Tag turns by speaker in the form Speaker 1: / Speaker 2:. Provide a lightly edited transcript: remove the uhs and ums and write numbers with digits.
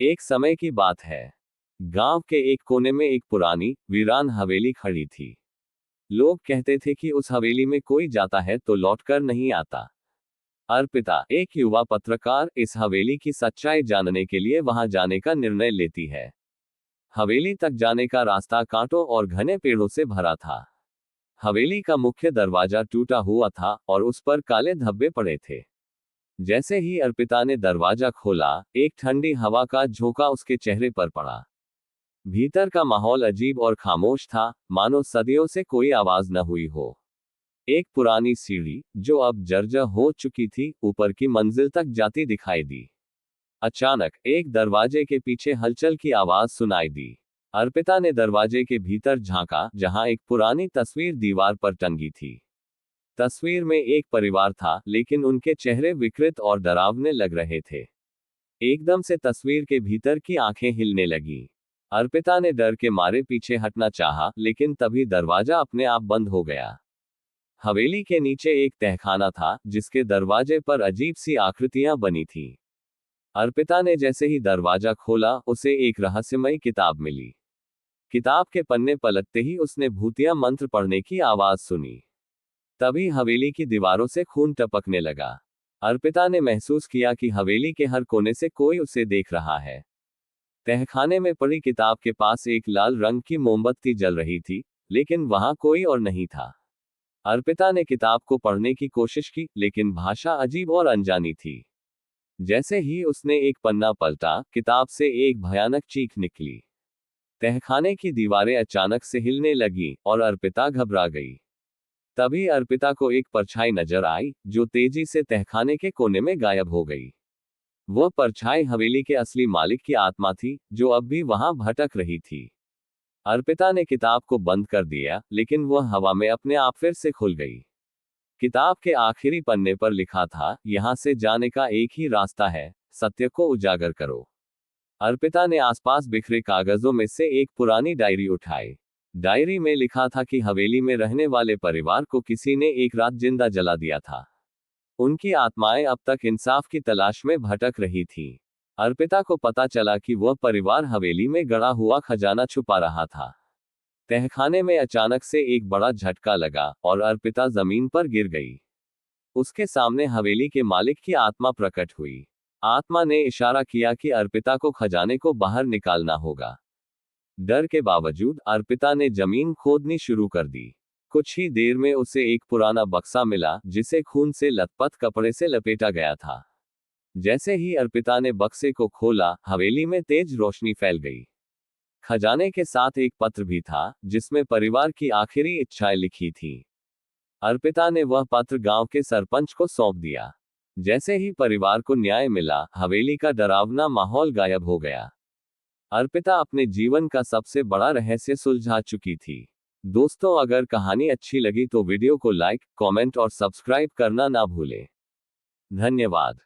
Speaker 1: एक समय की बात है। गांव के एक कोने में एक पुरानी वीरान हवेली खड़ी थी। लोग कहते थे कि उस हवेली में कोई जाता है तो लौटकर नहीं आता। अर्पिता, एक युवा पत्रकार, इस हवेली की सच्चाई जानने के लिए वहां जाने का निर्णय लेती है। हवेली तक जाने का रास्ता कांटों और घने पेड़ों से भरा था। हवेली का मुख्य दरवाजा टूटा हुआ था और उस पर काले धब्बे पड़े थे। जैसे ही अर्पिता ने दरवाजा खोला, एक ठंडी हवा का झोंका उसके चेहरे पर पड़ा। भीतर का माहौल अजीब और खामोश था, मानो सदियों से कोई आवाज न हुई हो। एक पुरानी सीढ़ी, जो अब जर्जर हो चुकी थी, ऊपर की मंजिल तक जाती दिखाई दी। अचानक एक दरवाजे के पीछे हलचल की आवाज सुनाई दी। अर्पिता ने दरवाजे के भीतर झांका, जहां एक पुरानी तस्वीर दीवार पर टंगी थी। तस्वीर में एक परिवार था, लेकिन उनके चेहरे विकृत और डरावने लग रहे थे। एकदम से तस्वीर के भीतर की आंखें हिलने लगीं। अर्पिता ने डर के मारे पीछे हटना चाहा, लेकिन तभी दरवाजा अपने आप बंद हो गया। हवेली के नीचे एक तहखाना था, जिसके दरवाजे पर अजीब सी आकृतियां बनी थीं। अर्पिता ने जैसे ही दरवाजा खोला, उसे एक रहस्यमयी किताब मिली। किताब के पन्ने पलटते ही उसने भूतिया मंत्र पढ़ने की आवाज सुनी। तभी हवेली की दीवारों से खून टपकने लगा। अर्पिता ने महसूस किया कि हवेली के हर कोने से कोई उसे देख रहा है। तहखाने में पड़ी किताब के पास एक लाल रंग की मोमबत्ती जल रही थी, लेकिन वहां कोई और नहीं था। अर्पिता ने किताब को पढ़ने की कोशिश की, लेकिन भाषा अजीब और अनजानी थी। जैसे ही उसने एक पन्ना पलटा, किताब से एक भयानक चीख निकली। तहखाने की दीवारें अचानक से हिलने लगीं और अर्पिता घबरा गई। तभी अर्पिता को एक परछाई नजर आई, जो तेजी से तहखाने के कोने में गायब हो गई। वह परछाई हवेली के असली मालिक की आत्मा थी, जो अब भी वहां भटक रही थी। अर्पिता ने किताब को बंद कर दिया, लेकिन वह हवा में अपने आप फिर से खुल गई। किताब के आखिरी पन्ने पर लिखा था, यहां से जाने का एक ही रास्ता है, सत्य को उजागर करो। अर्पिता ने आसपास बिखरे कागजों में से एक पुरानी डायरी उठाई। डायरी में लिखा था कि हवेली में रहने वाले परिवार को किसी ने एक रात जिंदा जला दिया था। उनकी आत्माएं अब तक इंसाफ की तलाश में भटक रही थीं। अर्पिता को पता चला कि वह परिवार हवेली में गड़ा हुआ खजाना छुपा रहा था। तहखाने में अचानक से एक बड़ा झटका लगा और अर्पिता जमीन पर गिर गई। उसके सामने हवेली के मालिक की आत्मा प्रकट हुई। आत्मा ने इशारा किया कि अर्पिता को खजाने को बाहर निकालना होगा। डर के बावजूद अर्पिता ने जमीन खोदनी शुरू कर दी। कुछ ही देर में उसे एक पुराना बक्सा मिला, जिसे खून से लथपथ कपड़े से लपेटा गया था। जैसे ही अर्पिता ने बक्से को खोला, हवेली में तेज रोशनी फैल गई। खजाने के साथ एक पत्र भी था, जिसमें परिवार की आखिरी इच्छाएं लिखी थी। अर्पिता ने वह पत्र गांव के सरपंच को सौंप दिया। जैसे ही परिवार को न्याय मिला, हवेली का डरावना माहौल गायब हो गया। अर्पिता अपने जीवन का सबसे बड़ा रहस्य सुलझा चुकी थी। दोस्तों, अगर कहानी अच्छी लगी तो वीडियो को लाइक, कमेंट और सब्सक्राइब करना ना भूलें। धन्यवाद।